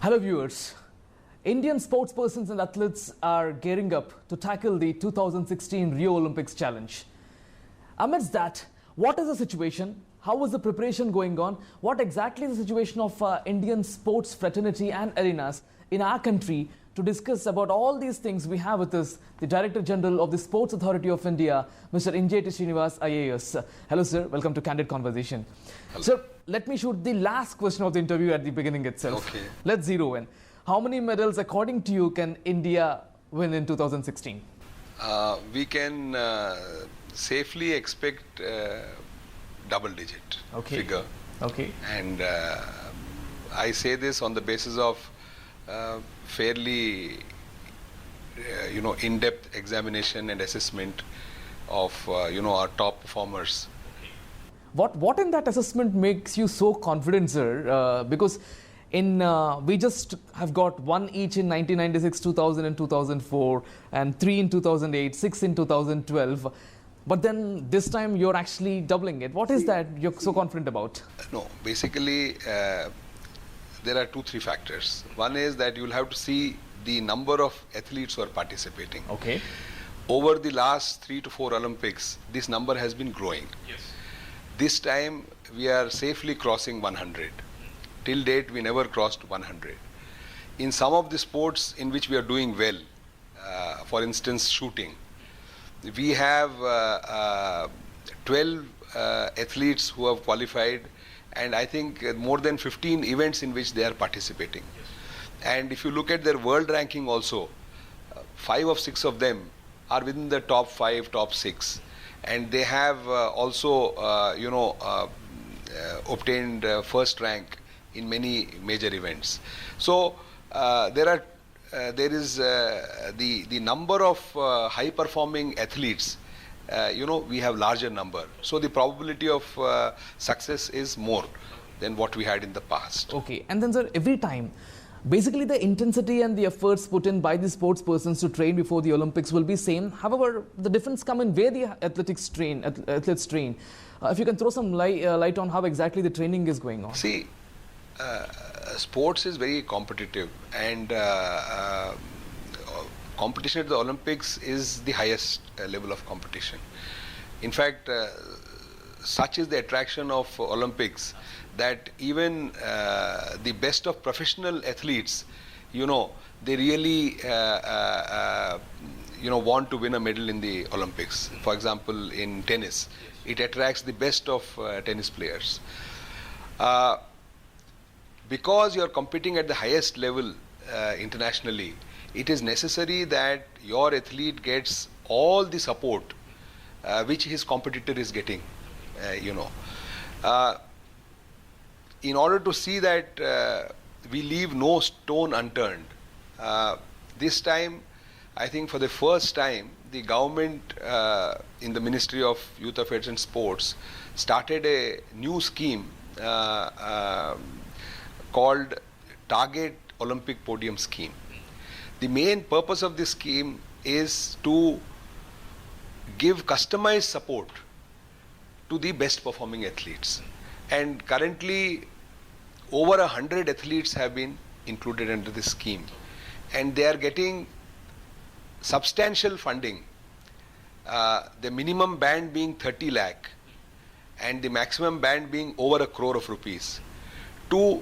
Hello viewers. Indian sportspersons and athletes are gearing up to tackle the 2016 Rio Olympics challenge. Amidst that, what is the situation? How is the preparation going on? What exactly is the situation of Indian sports fraternity and arenas in our country? To discuss about all these things, we have with us the Director General of the Sports Authority of India, Mr. Injeti Srinivas, IAS. Hello sir, welcome to Candid Conversation. Hello. Sir, let me shoot the last question of the interview at the beginning itself. Okay. Let's zero in. How many medals, according to you, can India win in 2016? We can safely expect double-digit figure. Okay. And I say this on the basis of fairly, in-depth examination and assessment of, our top performers. What in that assessment makes you so confident, sir? Because we just have got one each in 1996, 2000 and 2004, and 3 in 2008, 6 in 2012. But then this time you're actually doubling it. What is that you're so confident about? No, basically there are 2-3 factors. One is that you'll have to see the number of athletes who are participating. Okay. Over the last 3 to 4 Olympics, this number has been growing. Yes. This time we are safely crossing 100. Till date we never crossed 100. In some of the sports in which we are doing well, for instance shooting, we have 12 athletes who have qualified, and I think more than 15 events in which they are participating. Yes. And if you look at their world ranking also, 5 of 6 of them are within the top 5, top 6. And they have also, obtained first rank in many major events. So there is the number of high-performing athletes. We have larger number. So the probability of success is more than what we had in the past. Okay, and then sir, every time, basically the intensity and the efforts put in by the sports persons to train before the Olympics will be same. However, the difference come in where the athletes train. If you can throw some light on how exactly the training is going on. See, sports is very competitive, and competition at the Olympics is the highest level of competition. In fact, such is the attraction of Olympics that even the best of professional athletes, they really want to win a medal in the Olympics. For example, in tennis, it attracts the best of tennis players. Because you are competing at the highest level internationally, it is necessary that your athlete gets all the support which his competitor is getting, in order to see that we leave no stone unturned. This time, I think for the first time, the government in the Ministry of Youth Affairs and Sports started a new scheme called Target Olympic Podium Scheme. The main purpose of this scheme is to give customized support to the best performing athletes. And currently, over 100 athletes have been included under this scheme. And they are getting substantial funding. The minimum band being 30 lakh and the maximum band being over 1 crore of rupees to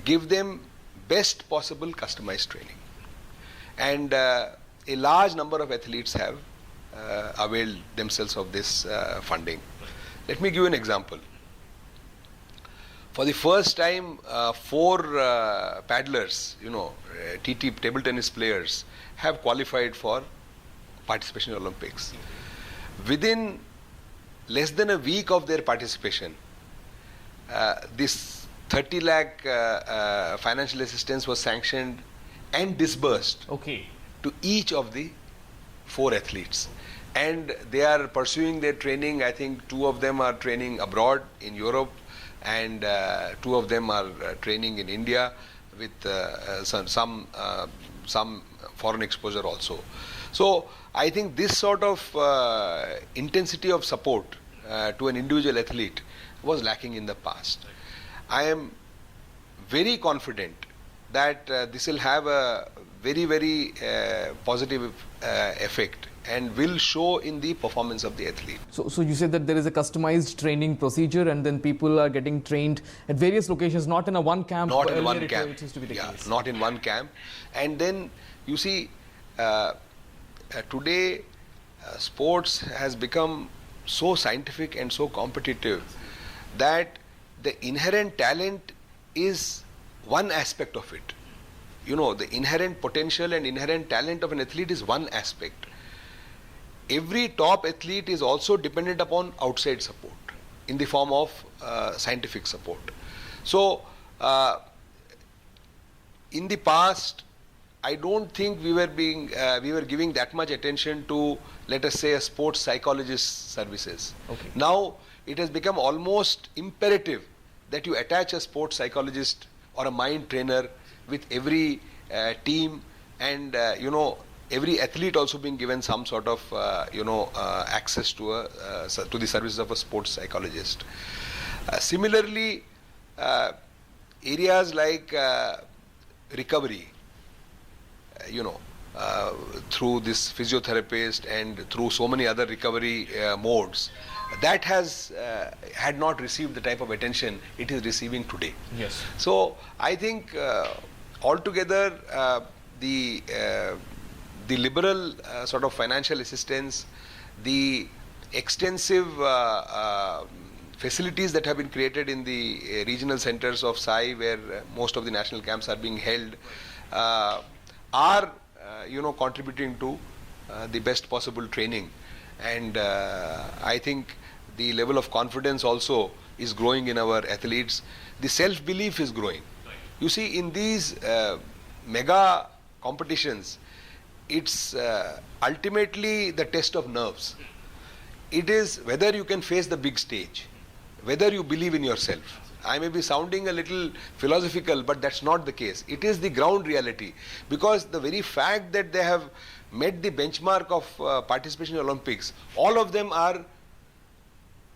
give them best possible customized training. And a large number of athletes have availed themselves of this funding. Let me give you an example. For the first time, 4 paddlers, TT table tennis players, have qualified for participation in Olympics. Within less than a week of their participation, this 30 lakh financial assistance was sanctioned and disbursed to each of the 4 athletes. And they are pursuing their training. I think 2 of them are training abroad in Europe, and 2 of them are training in India with some foreign exposure also. So I think this sort of intensity of support to an individual athlete was lacking in the past. I am very confident that this will have a very, very positive effect and will show in the performance of the athlete. So you said that there is a customized training procedure, and then people are getting trained at various locations, not in a one camp. Not in one camp. It used to be the case. Not in one camp. And then you see, today sports has become so scientific and so competitive that the inherent talent is one aspect of it. You know, the inherent potential and inherent talent of an athlete is one aspect. Every top athlete is also dependent upon outside support in the form of scientific support. So, in the past, I don't think we were giving that much attention to, let us say, a sports psychologist services. Okay. Now, it has become almost imperative that you attach a sports psychologist or a mind trainer with every team, and every athlete also being given some sort of access to the services of a sports psychologist. Similarly, areas like recovery, through this physiotherapist and through so many other recovery modes, that has had not received the type of attention it is receiving today. Yes. So I think altogether the liberal sort of financial assistance, the extensive facilities that have been created in the regional centers of SAI, where most of the national camps are being held, are contributing to the best possible training, and I think the level of confidence also is growing in our athletes. The self-belief is growing. You see, in these mega competitions, it's ultimately the test of nerves. It is whether you can face the big stage, whether you believe in yourself. I may be sounding a little philosophical, but that's not the case. It is the ground reality, because the very fact that they have met the benchmark of participation in Olympics, all of them are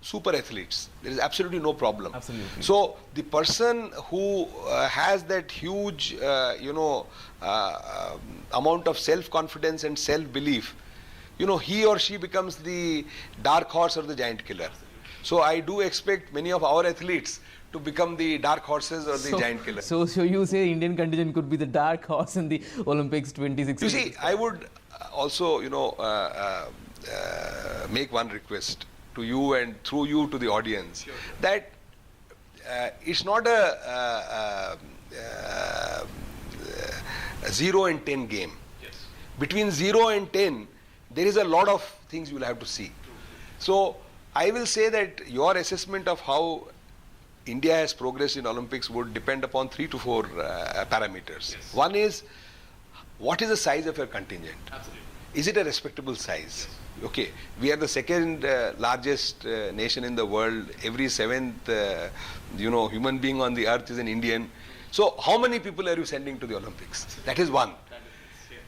super athletes. There is absolutely no problem. Absolutely. So the person who has that huge, amount of self-confidence and self-belief, he or she becomes the dark horse or the giant killer. So I do expect many of our athletes to become the dark horses or the giant killer. So you say Indian contingent could be the dark horse in the Olympics 2016? You see, I would also, make one request to you and through you to the audience. Sure. That it's not a 0 and 10 game. Yes. Between 0 and 10, there is a lot of things you will have to see. True. So I will say that your assessment of how India has progressed in Olympics would depend upon 3 to 4 parameters. Yes. One is, what is the size of your contingent? Absolutely. Is it a respectable size? Yes. Okay, we are the second largest nation in the world. Every seventh, human being on the earth is an Indian. So, how many people are you sending to the Olympics? That is one.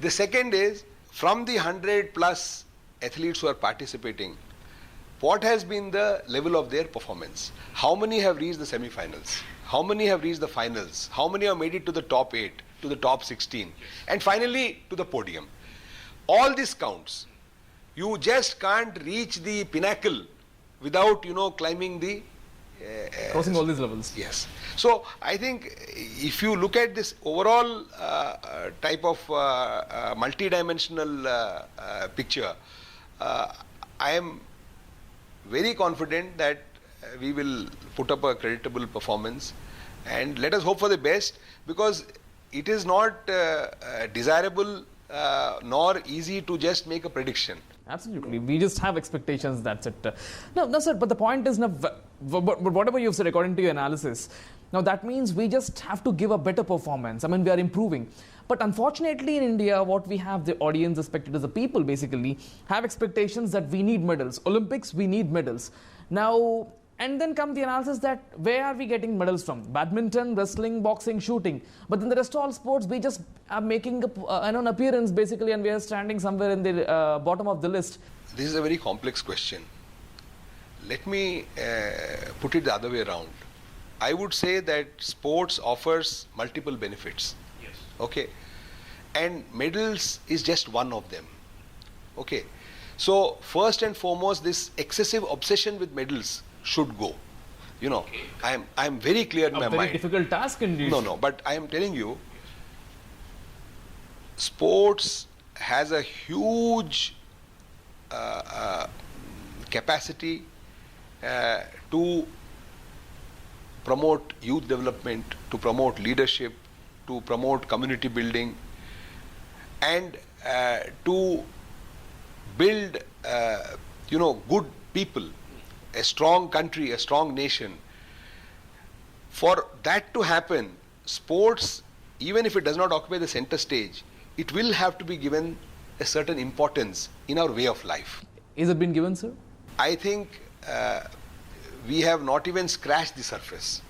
The second is, from the 100 plus athletes who are participating, what has been the level of their performance? How many have reached the semi-finals? How many have reached the finals? How many have made it to the top 8, to the top 16? And finally, to the podium. All this counts. You just can't reach the pinnacle without, climbing the... crossing all these levels. Yes. So, I think if you look at this overall type of multi-dimensional picture, I am very confident that we will put up a creditable performance, and let us hope for the best, because it is not desirable nor easy to just make a prediction. Absolutely. We just have expectations, that's it. No, sir, but the point is, now, whatever you've said, according to your analysis, now that means we just have to give a better performance. I mean, we are improving. But unfortunately in India, what we have, the audience, the spectators, the people basically, have expectations that we need medals. Olympics, we need medals. Now, and then come the analysis that where are we getting medals from? Badminton, wrestling, boxing, shooting. But in the rest of all sports, we just are making an appearance basically, and we are standing somewhere in the bottom of the list. This is a very complex question. Let me put it the other way around. I would say that sports offers multiple benefits. Yes. Okay, and medals is just one of them. Okay, so first and foremost, this excessive obsession with medals should go. You know, I am very clear in my mind. A very difficult task indeed. No, but I am telling you, sports has a huge capacity to promote youth development, to promote leadership, to promote community building, and to build, good people, a strong country, a strong nation. For that to happen, sports, even if it does not occupy the center stage, it will have to be given a certain importance in our way of life. Is it been given, sir? I think we have not even scratched the surface.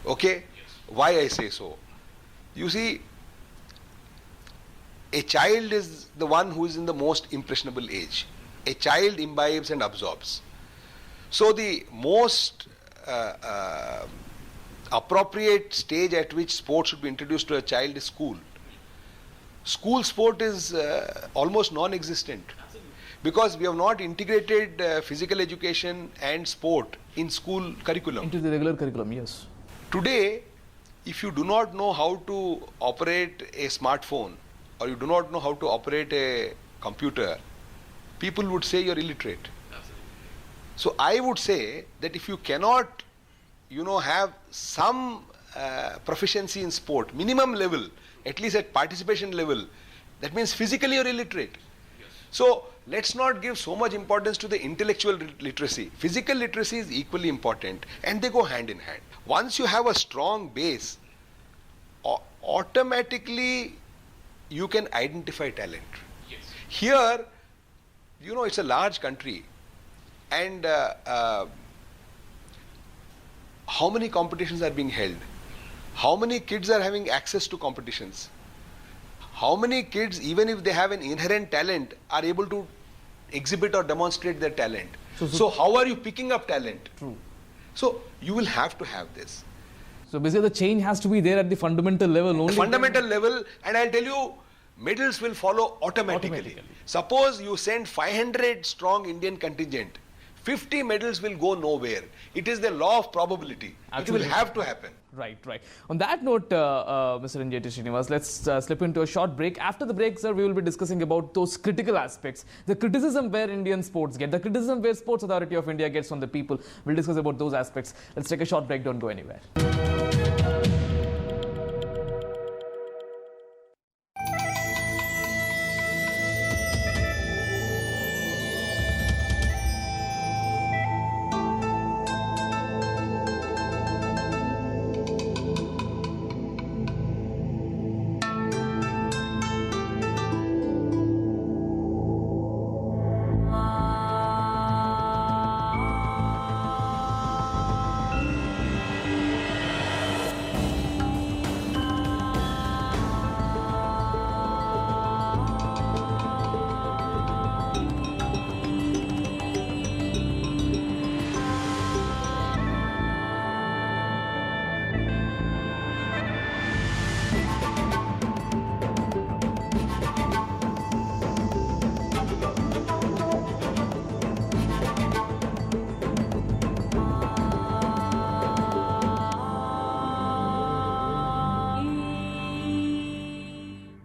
Okay? Yes. Why I say so? You see, a child is the one who is in the most impressionable age. A child imbibes and absorbs. So the most appropriate stage at which sport should be introduced to a child is school. School sport is almost non-existent because we have not integrated physical education and sport in school curriculum. Into the regular curriculum, yes. Today, if you do not know how to operate a smartphone or you do not know how to operate a computer, people would say you're illiterate. So I would say that if you cannot, have some proficiency in sport, minimum level, at least at participation level, that means physically you're illiterate. Yes. So let's not give so much importance to the intellectual literacy. Physical literacy is equally important and they go hand in hand. Once you have a strong base, automatically you can identify talent. Yes. Here, it's a large country and how many competitions are being held? How many kids are having access to competitions? How many kids, even if they have an inherent talent, are able to exhibit or demonstrate their talent? So how are you picking up talent? True. So you will have to have this. So basically the change has to be there at the fundamental level only. Fundamental level, and I'll tell you, medals will follow automatically. Suppose you send 500 strong Indian contingent, 50 medals will go nowhere. It is the law of probability. Absolutely. It will have to happen. Right. On that note, Mr. Injeti Srinivas, let's slip into a short break. After the break, sir, we will be discussing about those critical aspects. The criticism where Indian sports get, the criticism where Sports Authority of India gets from the people. We'll discuss about those aspects. Let's take a short break. Don't go anywhere.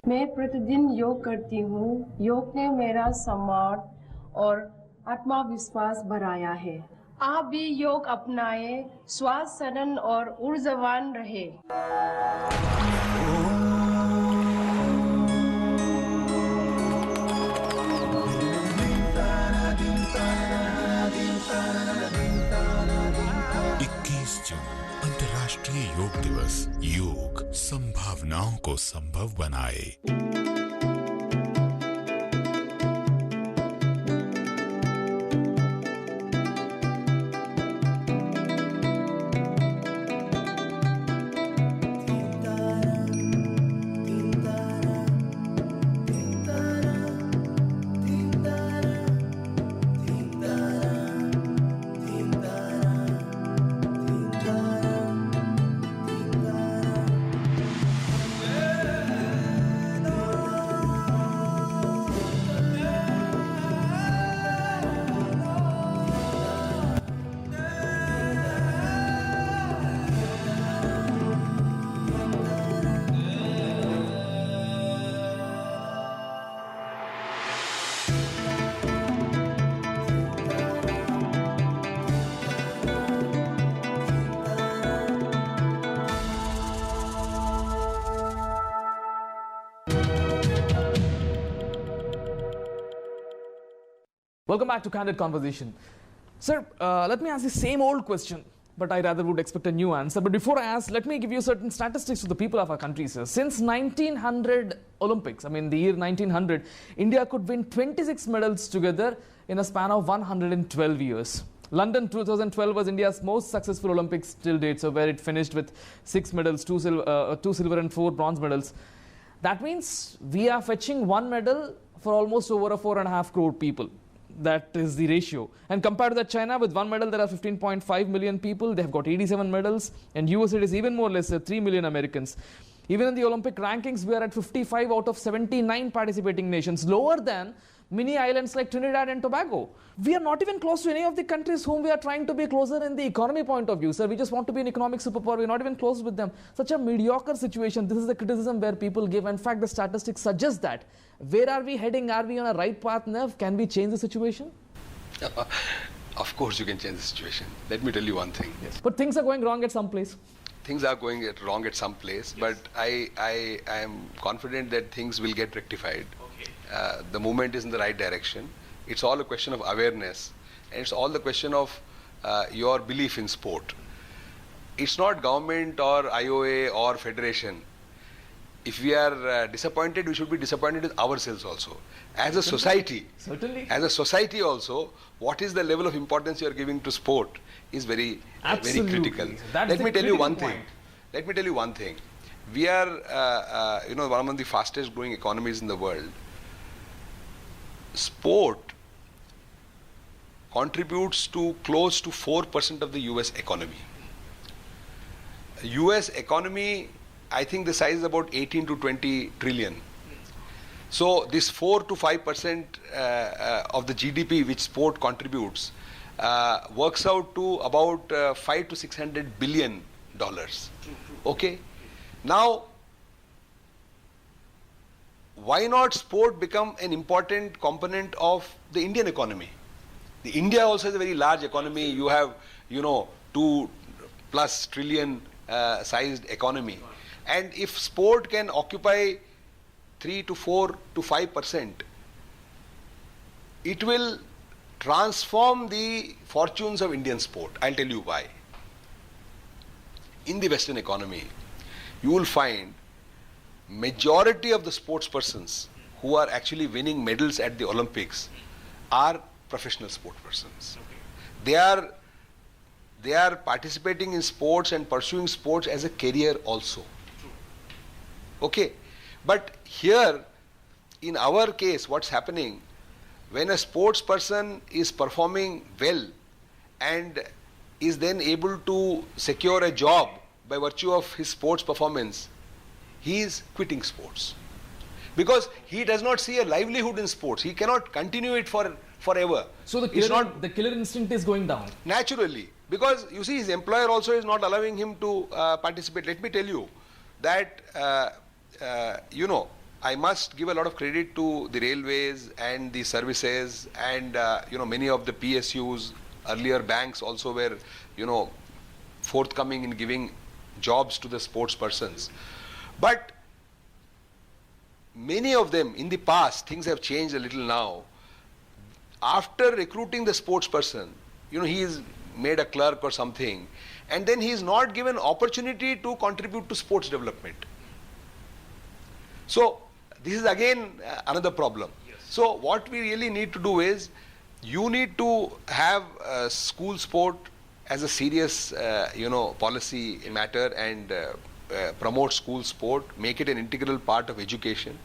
मैं प्रतिदिन योग करती हूँ। योग ने मेरा सम्मान और आत्मविश्वास बढ़ाया है। आप भी योग अपनाएं, स्वास्थ्य सनन और ऊर्जावान रहे। अंतर्राष्ट्रीय योग दिवस। योग संभावनाओं को संभव बनाए। Yeah. Welcome back to Candid Conversation. Sir, let me ask the same old question, but I rather would expect a new answer. But before I ask, let me give you certain statistics to the people of our country, sir. Since 1900 Olympics, I mean the year 1900, India could win 26 medals together in a span of 112 years. London 2012 was India's most successful Olympics till date, so where it finished with 6 medals, 2 silver and 4 bronze medals. That means we are fetching 1 medal for almost over a 4.5 crore people. That is the ratio. And compared to that, China, with 1 medal, there are 15.5 million people. They have got 87 medals. And US, it is even more lesser, 3 million Americans. Even in the Olympic rankings, we are at 55 out of 79 participating nations, lower than mini islands like Trinidad and Tobago. We are not even close to any of the countries whom we are trying to be closer in the economy point of view. Sir, we just want to be an economic superpower. We're not even close with them. Such a mediocre situation. This is the criticism where people give. In fact, the statistics suggest that. Where are we heading? Are we on a right path now? Can we change the situation? Of course you can change the situation. Let me tell you one thing. Yes. But things are going wrong at some place. Things are going wrong at some place, yes. But I am confident that things will get rectified. Okay. The movement is in the right direction. It's all a question of awareness, and it's all the question of your belief in sport. It's not government or IOA or federation. If we are disappointed, we should be disappointed with ourselves also. As a society, certainly. As a society also, what is the level of importance you are giving to sport is very critical. Let me tell you one thing. We are, one of the fastest growing economies in the world. Sport contributes to close to 4% of the US economy. US economy, I think the size is about 18 to 20 trillion. So this 4 to 5% of the GDP which sport contributes works out to about $500 to $600 billion. Okay. Now, why not sport become an important component of the Indian economy? The India also has a very large economy. You have, 2+ trillion sized economy. And if sport can occupy 3 to 4 to 5%, it will transform the fortunes of Indian sport. I'll tell you why. In the Western economy, you will find majority of the sports persons who are actually winning medals at the Olympics are professional sport persons. They are participating in sports and pursuing sports as a career also. Okay, but here in our case, what's happening, when a sports person is performing well and is then able to secure a job by virtue of his sports performance, he is quitting sports. Because he does not see a livelihood in sports. He cannot continue it forever. So the killer instinct is going down. Naturally. Because you see, his employer also is not allowing him to participate. Let me tell you that I must give a lot of credit to the railways and the services and many of the PSUs, earlier banks also were forthcoming in giving jobs to the sports persons. But many of them in the past, things have changed a little now. After recruiting the sports person, he is made a clerk or something, and then he is not given opportunity to contribute to sports development. So this is again another problem. Yes. So what we really need to do is, you need to have school sport as a serious policy matter and promote school sport, make it an integral part of education.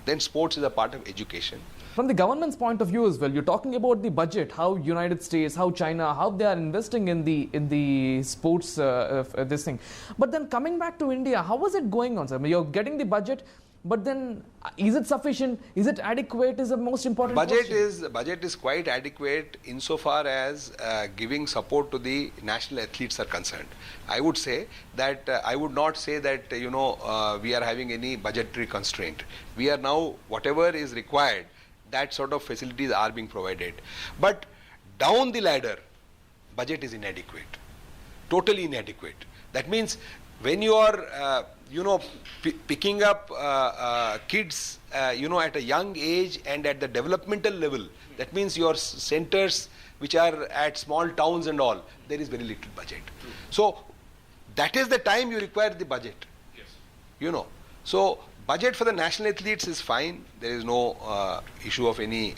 Then sports is a part of education. From the government's point of view as well, you're talking about the budget, how United States, how China, how they are investing in the sports this thing. But then coming back to India, how is it going on, sir? You're getting the budget, but then is it sufficient? Is it adequate? Is the most important question. Budget is quite adequate insofar as giving support to the national athletes are concerned. I would say that I would not say that we are having any budgetary constraint. We are now, whatever is required, that sort of facilities are being provided. But down the ladder, budget is inadequate, totally inadequate. That means when you are picking up kids, at a young age and at the developmental level. That means your centers which are at small towns and all, there is very little budget. So that is the time you require the budget. Yes. So budget for the national athletes is fine. There is no issue of any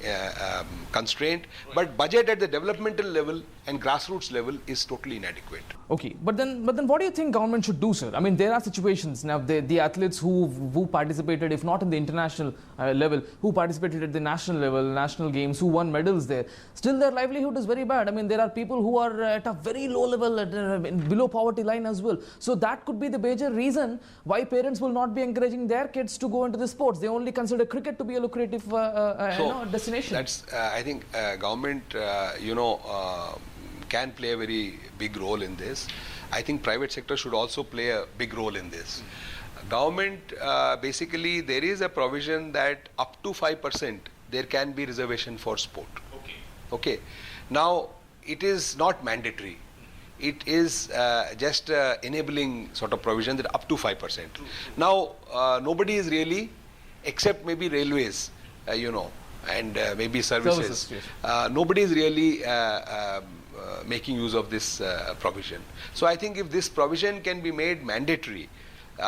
constraint. But budget at the developmental level and grassroots level is totally inadequate. Okay, but then what do you think government should do, sir? I mean, there are situations now. The athletes who participated, if not in the international level, who participated at the national level, national games, who won medals there, still their livelihood is very bad. I mean, there are people who are at a very low level, below poverty line as well. So that could be the major reason why parents will not be encouraging their kids to go into the sports. They only consider cricket to be a lucrative destination. That's I think government, can play a very big role in this. I think private sector should also play a big role in this. Government, basically, there is a provision that up to 5% there can be reservation for sport. Okay. Now, it is not mandatory. It is just enabling sort of provision that up to 5%. Now, nobody is really, except maybe railways, and maybe services. Nobody is really making use of this provision. So I think if this provision can be made mandatory, may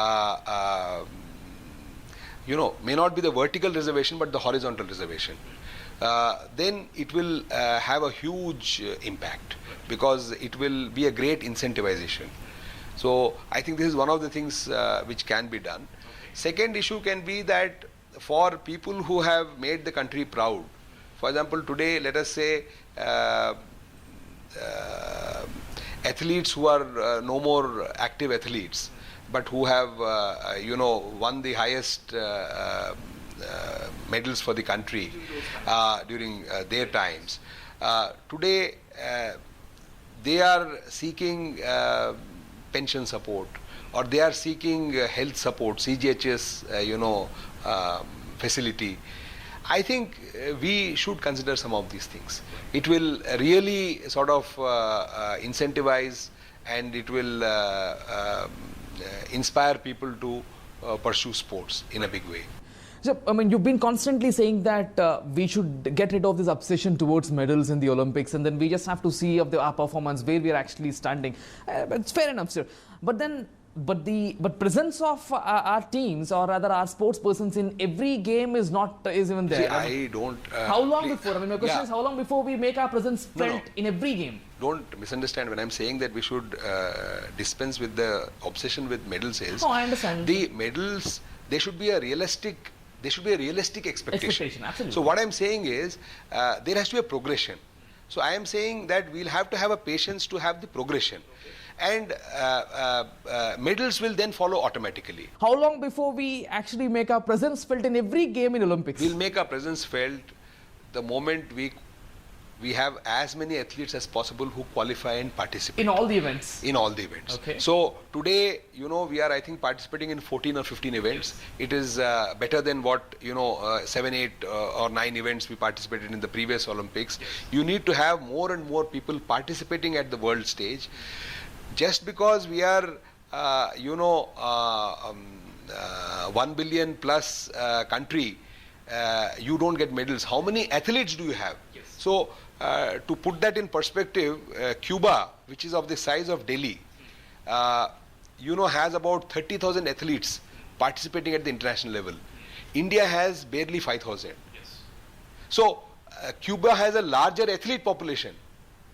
not be the vertical reservation but the horizontal reservation, then it will have a huge impact, because it will be a great incentivization. So I think this is one of the things which can be done. Second issue can be that for people who have made the country proud, for example, today let us say athletes who are no more active athletes, but who have won the highest medals for the country during their times. Today they are seeking pension support, or they are seeking health support, CGHS facility. I think we should consider some of these things. It will really sort of incentivize, and it will inspire people to pursue sports in a big way. So, I mean, you've been constantly saying that we should get rid of this obsession towards medals in the Olympics, and then we just have to see our performance, where we are actually standing. It's fair enough, sir. But presence of our teams, or rather our sports persons, in every game is even there. See, I don't. How long before? I mean, my question is, how long before we make our presence felt in every game? Don't misunderstand when I'm saying that we should dispense with the obsession with medals. Oh, I understand. The medals, they should be a realistic. There should be a realistic expectation. Absolutely. So what I'm saying is, there has to be a progression. So I am saying that we'll have to have a patience to have the progression. And medals will then follow automatically. How long before we actually make our presence felt in every game in Olympics? We'll make our presence felt the moment we have as many athletes as possible who qualify and participate. In all the events? In all the events. Okay. So today, we are, I think, participating in 14 or 15 events. It is better than what, 7, 8 or 9 events we participated in the previous Olympics. You need to have more and more people participating at the world stage. Just because we are, 1 billion plus country, you don't get medals. How many athletes do you have? Yes. So, to put that in perspective, Cuba, which is of the size of Delhi, has about 30,000 athletes participating at the international level. India has barely 5,000. Yes. So, Cuba has a larger athlete population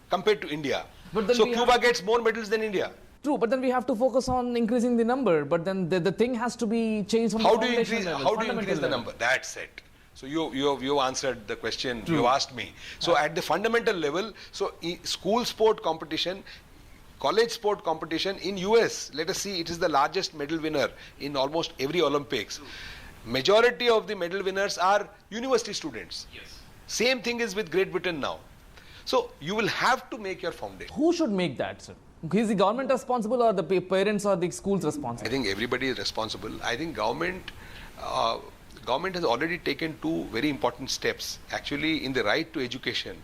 compared to India. So Cuba gets more medals than India. True, but then we have to focus on increasing the number. But then the thing has to be changed from how the foundation level. How do you increase the number? That's it. So you answered the question you asked me. So at the fundamental level, so school sport competition, college sport competition in US, let us see, it is the largest medal winner in almost every Olympics. Majority of the medal winners are university students. Yes. Same thing is with Great Britain now. So you will have to make your foundation. Who should make that, sir? Is the government responsible, or the parents or the schools responsible? I think everybody is responsible. I think government has already taken 2 very important steps. Actually, in the right to education,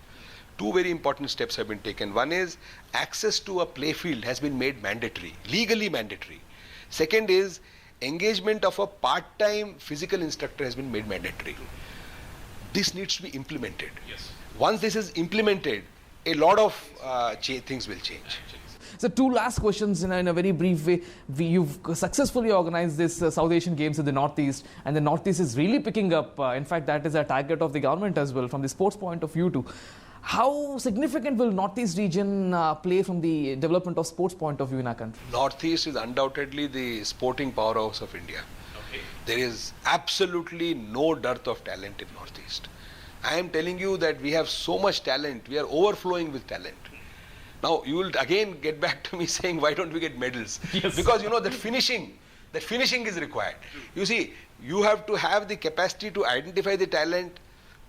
2 very important steps have been taken. One is access to a play field has been made mandatory, legally mandatory. Second is engagement of a part-time physical instructor has been made mandatory. This needs to be implemented. Yes. Once this is implemented, a lot of things will change. So two last questions in a very brief way. You've successfully organized this South Asian Games in the Northeast, and the Northeast is really picking up. In fact, that is a target of the government as well, from the sports point of view too. How significant will Northeast region play from the development of sports point of view in our country? Northeast is undoubtedly the sporting powerhouse of India. Okay. There is absolutely no dearth of talent in Northeast. I am telling you that we have so much talent, we are overflowing with talent. Now, you will again get back to me saying, why don't we get medals? Yes. Because that finishing is required. You see, you have to have the capacity to identify the talent,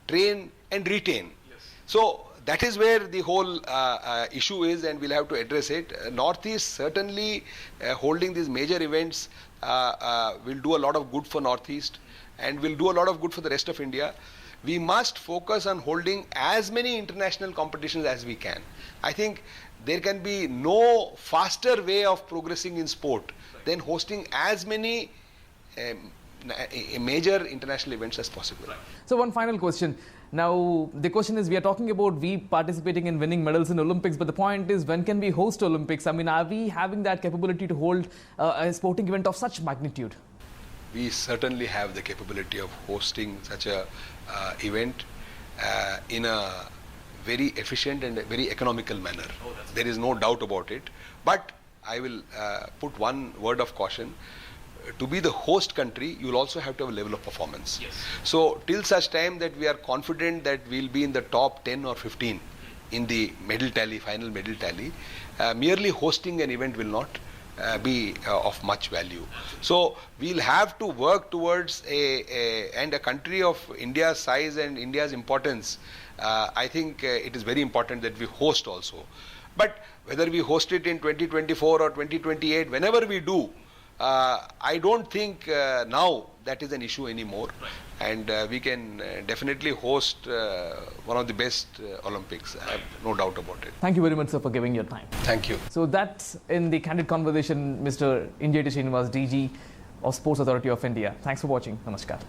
train and retain. Yes. So, that is where the whole issue is, and we'll have to address it. Northeast certainly holding these major events will do a lot of good for Northeast and will do a lot of good for the rest of India. We must focus on holding as many international competitions as we can. I think there can be no faster way of progressing in sport than hosting as many major international events as possible. Right. So one final question. Now, the question is, we are talking about we participating in winning medals in Olympics, but the point is, when can we host Olympics? I mean, are we having that capability to hold a sporting event of such magnitude? We certainly have the capability of hosting such a event in a very efficient and a very economical manner. There is no doubt about it. But I will put one word of caution. To be the host country, you will also have to have a level of performance. Yes. So till such time that we are confident that we will be in the top 10 or 15 in the medal tally, final medal tally, merely hosting an event will not be of much value. So we'll have to work towards a country of India's size and India's importance. I think it is very important that we host also. But whether we host it in 2024 or 2028, whenever we do, I don't think now that is an issue anymore. Right. And we can definitely host one of the best Olympics. I have no doubt about it. Thank you very much, sir, for giving your time. Thank you. So that's in the candid conversation, Mr. Injeti Srinivas, DG of Sports Authority of India. Thanks for watching. Namaskar.